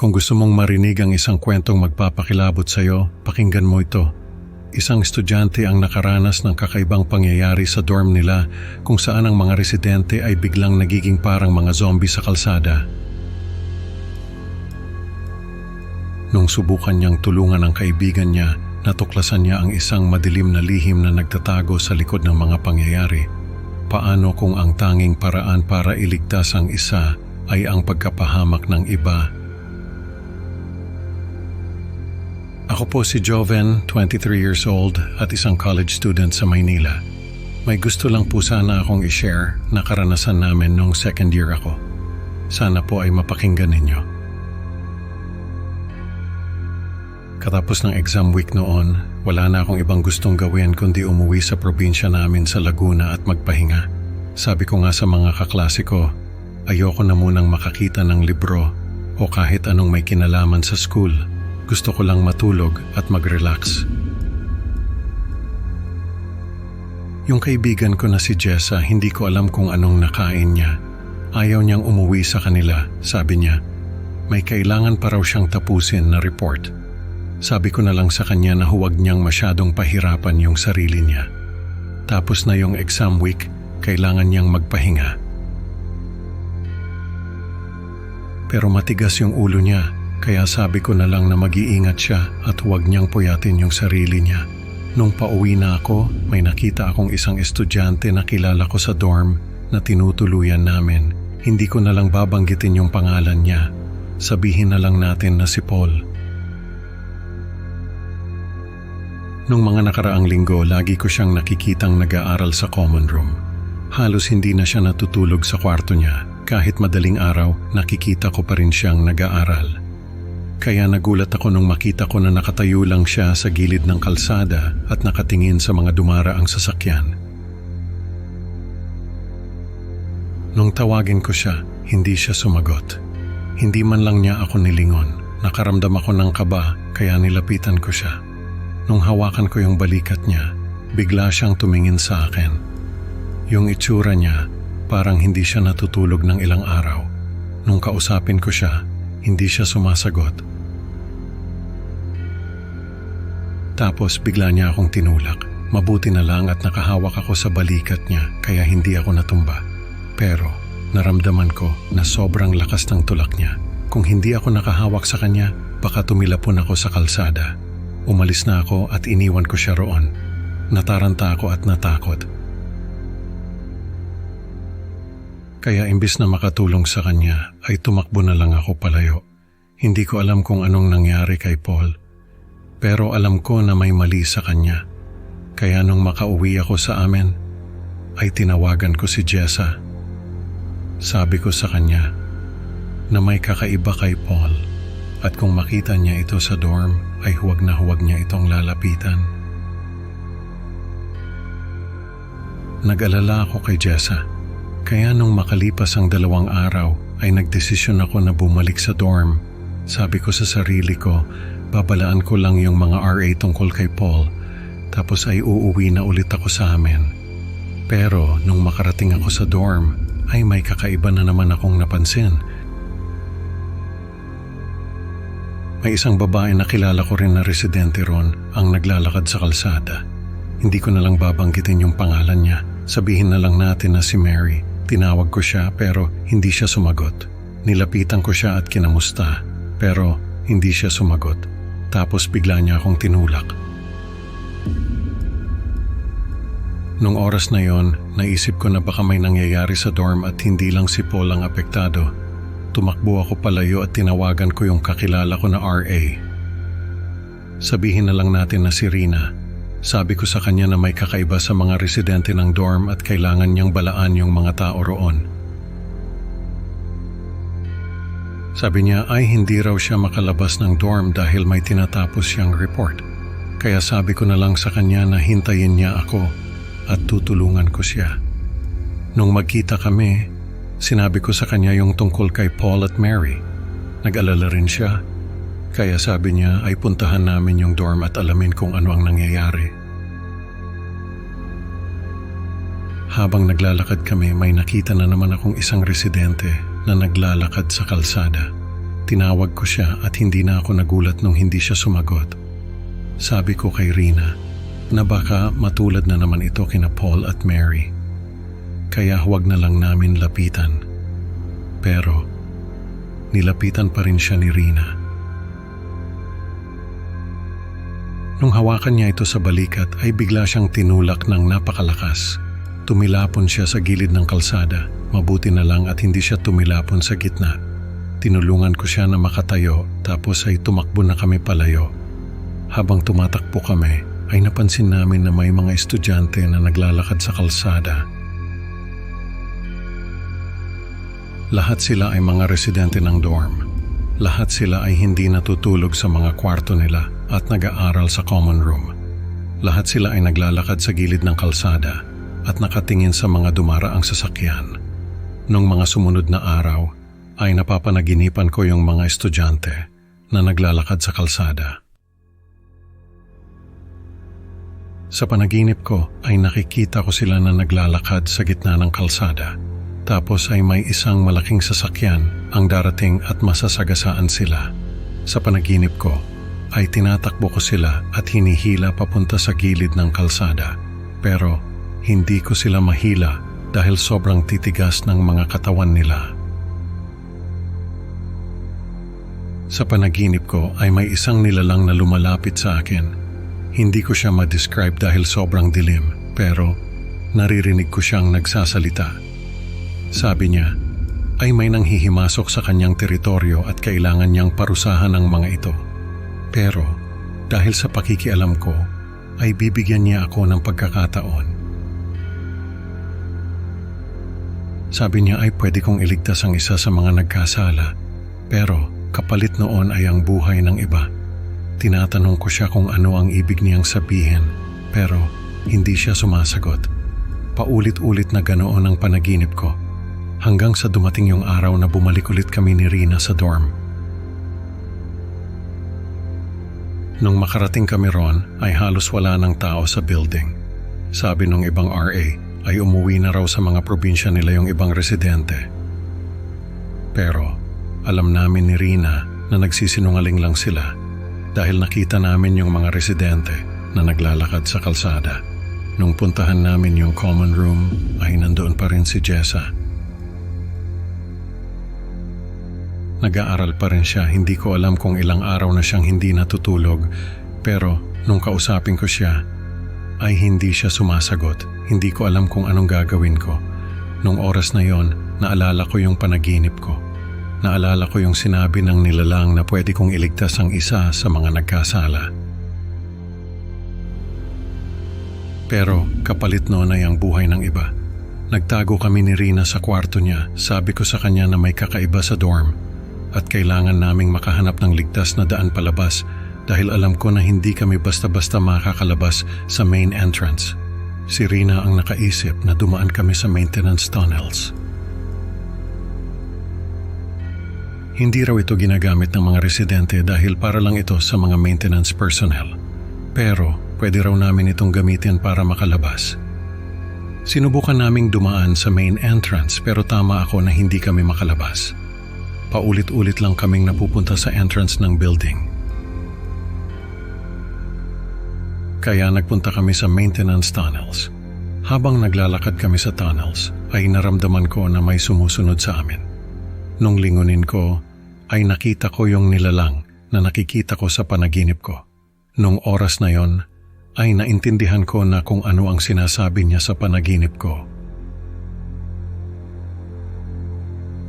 Kung gusto mong marinig ang isang kwentong magpapakilabot sa'yo, pakinggan mo ito. Isang estudyante ang nakaranas ng kakaibang pangyayari sa dorm nila kung saan ang mga residente ay biglang nagiging parang mga zombie sa kalsada. Nung subukan niyang tulungan ang kaibigan niya, natuklasan niya ang isang madilim na lihim na nagtatago sa likod ng mga pangyayari. Paano kung ang tanging paraan para iligtas ang isa ay ang pagkapahamak ng iba? Ako po si Joven, 23 years old at isang college student sa Maynila. May gusto lang po sana akong i-share na karanasan namin nung second year ako. Sana po ay mapakinggan ninyo. Katapos ng exam week noon, wala na akong ibang gustong gawin kundi umuwi sa probinsya namin sa Laguna at magpahinga. Sabi ko nga sa mga kaklase ko, ayoko na munang makakita ng libro o kahit anong may kinalaman sa school. Gusto ko lang matulog at mag-relax. Yung kaibigan ko na si Jessa, hindi ko alam kung anong nakain niya. Ayaw niyang umuwi sa kanila, sabi niya. May kailangan pa raw siyang tapusin na report. Sabi ko na lang sa kanya na huwag niyang masyadong pahirapan yung sarili niya. Tapos na yung exam week, kailangan niyang magpahinga. Pero matigas yung ulo niya. Kaya sabi ko na lang na mag-iingat siya at huwag niyang puyatin yung sarili niya. Nung pauwi na ako, may nakita akong isang estudyante na kilala ko sa dorm na tinutuluyan namin. Hindi ko na lang babanggitin yung pangalan niya. Sabihin na lang natin na si Paul. Nung mga nakaraang linggo, lagi ko siyang nakikitang nag-aaral sa common room. Halos hindi na siya natutulog sa kwarto niya. Kahit madaling araw, nakikita ko pa rin siyang nag-aaral. Kaya nagulat ako nung makita ko na nakatayo lang siya sa gilid ng kalsada at nakatingin sa mga dumaraang sasakyan. Nung tawagin ko siya, hindi siya sumagot. Hindi man lang niya ako nilingon. Nakaramdam ako ng kaba kaya nilapitan ko siya. Nung hawakan ko yung balikat niya, bigla siyang tumingin sa akin. Yung itsura niya, parang hindi siya natutulog ng ilang araw. Nung kausapin ko siya, hindi siya sumasagot. Tapos bigla niya akong tinulak. Mabuti na lang at nakahawak ako sa balikat niya kaya hindi ako natumba. Pero naramdaman ko na sobrang lakas ng tulak niya. Kung hindi ako nakahawak sa kanya, baka tumilapon ako sa kalsada. Umalis na ako at iniwan ko siya roon. Nataranta ako at natakot. Kaya imbis na makatulong sa kanya, ay tumakbo na lang ako palayo. Hindi ko alam kung anong nangyari kay Paul. Pero alam ko na may mali sa kanya. Kaya nung makauwi ako sa amin, ay tinawagan ko si Jessa. Sabi ko sa kanya na may kakaiba kay Paul at kung makita niya ito sa dorm ay huwag na huwag niya itong lalapitan. Nag-alala ako kay Jessa. Kaya nung makalipas ang 2 araw ay nagdesisyon ako na bumalik sa dorm. Sabi ko sa sarili ko, babalaan ko lang yung mga RA tungkol kay Paul, tapos ay uuwi na ulit ako sa amin. Pero nung makarating ako sa dorm, ay may kakaiba na naman akong napansin. May isang babae na kilala ko rin na residente ron ang naglalakad sa kalsada. Hindi ko na lang babanggitin yung pangalan niya. Sabihin na lang natin na si Mary. Tinawag ko siya pero hindi siya sumagot. Nilapitan ko siya at kinamusta pero hindi siya sumagot. Tapos bigla niya akong tinulak. Nung oras na yon, naisip ko na baka may nangyayari sa dorm at hindi lang si Paul ang apektado. Tumakbo ako palayo at tinawagan ko yung kakilala ko na RA. Sabihin na lang natin na si Rina. Sabi ko sa kanya na may kakaiba sa mga residente ng dorm at kailangan niyang balaan yung mga tao roon. Sabi niya ay hindi raw siya makalabas ng dorm dahil may tinatapos siyang report. Kaya sabi ko na lang sa kanya na hintayin niya ako at tutulungan ko siya. Nung magkita kami, sinabi ko sa kanya yung tungkol kay Paul at Mary. Nag-alala rin siya. Kaya sabi niya ay puntahan namin yung dorm at alamin kung ano ang nangyayari. Habang naglalakad kami, may nakita na naman akong isang residente na naglalakad sa kalsada. Tinawag ko siya at hindi na ako nagulat nung hindi siya sumagot. Sabi ko kay Rina na baka matulad na naman ito kina Paul at Mary. Kaya huwag na lang namin lapitan. Pero nilapitan pa rin siya ni Rina. Nung hawakan niya ito sa balikat ay bigla siyang tinulak ng napakalakas. Tumilapon siya sa gilid ng kalsada. Mabuti na lang at hindi siya tumilapon sa gitna. Tinulungan ko siya na makatayo tapos ay tumakbo na kami palayo. Habang tumatakbo kami ay napansin namin na may mga estudyante na naglalakad sa kalsada. Lahat sila ay mga residente ng dorm. Lahat sila ay hindi natutulog sa mga kwarto nila at nag-aaral sa common room. Lahat sila ay naglalakad sa gilid ng kalsada at nakatingin sa mga dumaraang sasakyan. Nung mga sumunod na araw, ay napapanaginipan ko yung mga estudyante na naglalakad sa kalsada. Sa panaginip ko ay nakikita ko sila na naglalakad sa gitna ng kalsada. Tapos ay may isang malaking sasakyan ang darating at masasagasaan sila. Sa panaginip ko ay tinatakbo ko sila at hinihila papunta sa gilid ng kalsada. Pero hindi ko sila mahila dahil sobrang titigas ng mga katawan nila. Sa panaginip ko ay may isang nilalang na lumalapit sa akin. Hindi ko siya ma-describe dahil sobrang dilim, pero naririnig ko siyang nagsasalita. Sabi niya ay may nanghihimasok sa kanyang teritoryo at kailangan niyang parusahan ang mga ito. Pero dahil sa pakikialam ko ay bibigyan niya ako ng pagkakataon. Sabi niya ay pwede kong iligtas ang isa sa mga nagkasala, pero kapalit noon ay ang buhay ng iba. Tinatanong ko siya kung ano ang ibig niyang sabihin, pero hindi siya sumasagot. Paulit-ulit na ganoon ang panaginip ko, hanggang sa dumating yung araw na bumalik ulit kami ni Rina sa dorm. Nung makarating kami ron, ay halos wala ng tao sa building. Sabi ng ibang RA, ay umuwi na raw sa mga probinsya nila yung ibang residente. Pero alam namin ni Rina na nagsisinungaling lang sila dahil nakita namin yung mga residente na naglalakad sa kalsada. Nung puntahan namin yung common room ay nandoon pa rin si Jessa. Nag-aaral pa rin siya, hindi ko alam kung ilang araw na siyang hindi natutulog, pero nung kausapin ko siya ay hindi siya sumasagot. Hindi ko alam kung anong gagawin ko. Nung oras na yon, naalala ko yung panaginip ko. Naalala ko yung sinabi ng nilalang na pwede kong iligtas ang isa sa mga nagkasala. Pero kapalit noon ay ang buhay ng iba. Nagtago kami ni Rina sa kwarto niya. Sabi ko sa kanya na may kakaiba sa dorm at kailangan naming makahanap ng ligtas na daan palabas dahil alam ko na hindi kami basta-basta makakalabas sa main entrance. Si Rina ang nakaisip na dumaan kami sa maintenance tunnels. Hindi raw ito ginagamit ng mga residente dahil para lang ito sa mga maintenance personnel. Pero pwede raw namin itong gamitin para makalabas. Sinubukan naming dumaan sa main entrance pero tama ako na hindi kami makalabas. Paulit-ulit lang kaming napupunta sa entrance ng building. Kaya nagpunta kami sa maintenance tunnels. Habang naglalakad kami sa tunnels ay naramdaman ko na may sumusunod sa amin. Nung lingunin ko ay nakita ko yung nilalang na nakikita ko sa panaginip ko. Nung oras na yon, ay naintindihan ko na kung ano ang sinasabi niya sa panaginip ko.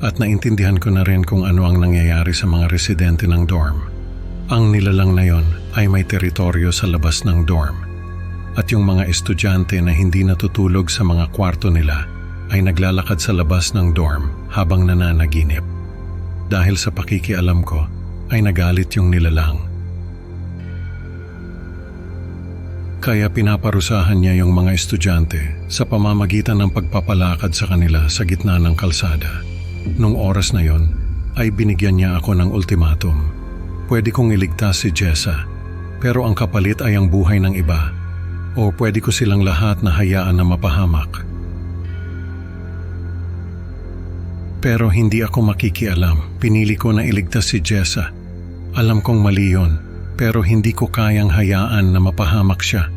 At naintindihan ko na rin kung ano ang nangyayari sa mga residente ng dorm. Ang nilalang na yon ay may teritoryo sa labas ng dorm. At yung mga estudyante na hindi natutulog sa mga kwarto nila ay naglalakad sa labas ng dorm habang nananaginip. Dahil sa pakikialam ko, ay nagalit yung nilalang. Kaya pinaparusahan niya yung mga estudyante sa pamamagitan ng pagpapalakad sa kanila sa gitna ng kalsada. Nung oras na yon, ay binigyan niya ako ng ultimatum. Pwede kong iligtas si Jessa, pero ang kapalit ay ang buhay ng iba. O pwede ko silang lahat na hayaan na mapahamak. Pero hindi ako makikialam. Pinili ko na iligtas si Jessa. Alam kong mali yun, pero hindi ko kayang hayaan na mapahamak siya.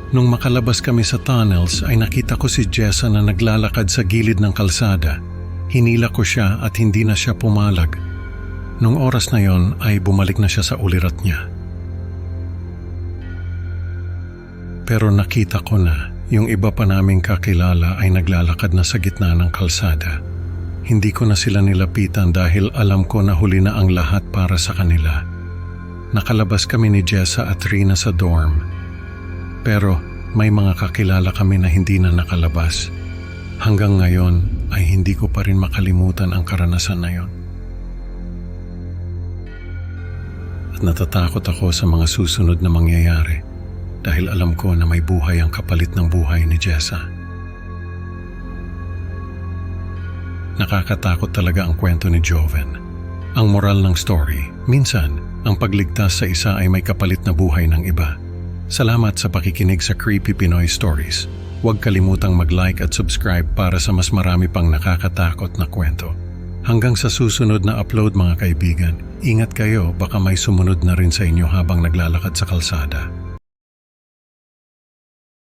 Nung makalabas kami sa tunnels ay nakita ko si Jessa na naglalakad sa gilid ng kalsada. Hinila ko siya at hindi na siya pumalag. Nung oras na yon ay bumalik na siya sa ulirat niya. Pero nakita ko na yung iba pa naming kakilala ay naglalakad na sa gitna ng kalsada. Hindi ko na sila nilapitan dahil alam ko na huli na ang lahat para sa kanila. Nakalabas kami ni Jessa at Rina sa dorm. Pero may mga kakilala kami na hindi na nakalabas. Hanggang ngayon ay hindi ko pa rin makalimutan ang karanasan na yon. At natatakot ako sa mga susunod na mangyayari dahil alam ko na may buhay ang kapalit ng buhay ni Jessa. Nakakatakot talaga ang kwento ni Joven. Ang moral ng story, minsan, ang pagligtas sa isa ay may kapalit na buhay ng iba. Salamat sa pakikinig sa Creepy Pinoy Stories. Huwag kalimutang mag-like at subscribe para sa mas marami pang nakakatakot na kwento. Hanggang sa susunod na upload mga kaibigan, ingat kayo baka may sumunod na rin sa inyo habang naglalakad sa kalsada.